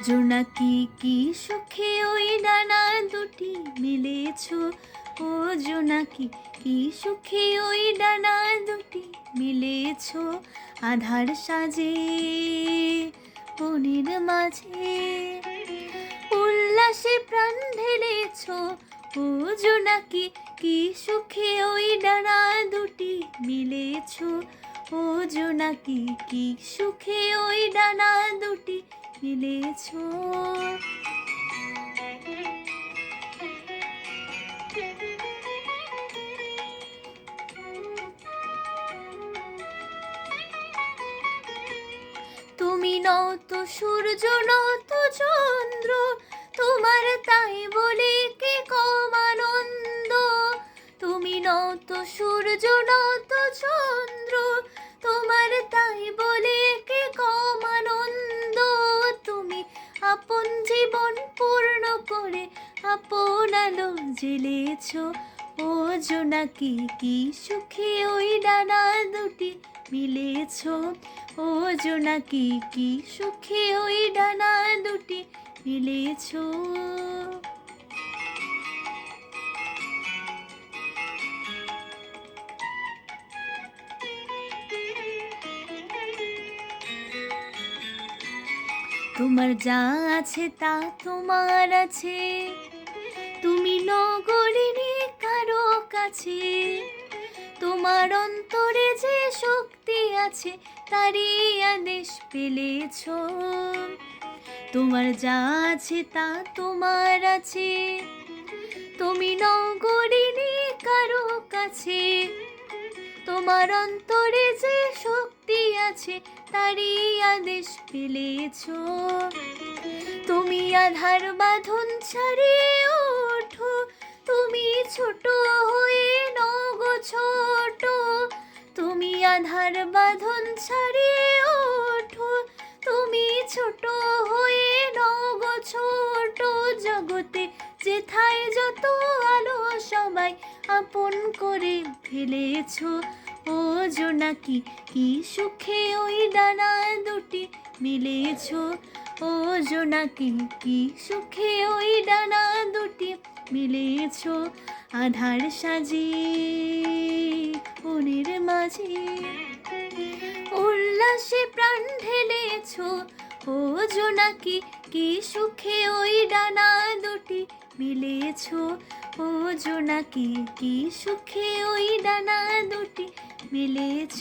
জোনাকি কি সুখে ওই ডানা দুটি মেলেছ, ও জোনাকি কি সুখে ওই ডানা দুটি মেলেছ। আধার সাজে বনের মাঝে উল্লাসে প্রাণ ঢেলেছ, ও জোনাকি কি সুখে ওই ডানা দুটি মেলেছ। ও জোনাকি কি সুখে ওই ডানা দুটি মেলেছ। তুমি নও তো সূর্য নও তো চন্দ্র, তোমার তাই বলে কে কম আনন্দ। তুমি নও তো সূর্য নও তো চন্দ্র, তোমার তাই বলে কে কম আনন্দ। তুমি আপন জীবন পূর্ণ করে আপন আলো জ্বেলেছ, ও জোনাকি কি সুখে ওই ডানা দুটি মিলেছ। ও জোনাকি কি সুখে ওই ডানা দুটি মিলেছ। তোমার যা আছে তা তোমার আছে, তুমি নগরিনী কারো কাছে। তোমার অন্তরে যে শক্তি আছে তারই আদেশ পেলেছ। তোমার যা আছে তা তোমার আছে, তুমি নগরিনী কারো কাছে। তোমার অন্তরে যে শক্তি আছে তারই আদেশ পেলেছ। তুমি আধার বাঁধন ছাড়িয়ে ওঠো, তুমি ছোট হয়ে নগো ছোট। তুমি আধার বাঁধন ছাড়িয়ে ওঠো, তুমি ছোট হয়ে নগো ছোট। জগতে যেথায় যত আলো সবাই আপন করে ফেলেছ, ও জোনাকি কি সুখে ওই ডানা দুটি মিলেছ। ও জোনাকি কি সুখে ওই ডানা দুটি মিলেছ। আধার সাজে বনের মাঝে উল্লাসে প্রাণ ঢেলেছ, ও জোনাকি কি সুখে ওই ডানা দুটি মিলেছ। ও জোনাকি কি সুখে ওই ডানা দুটি মিলেছ।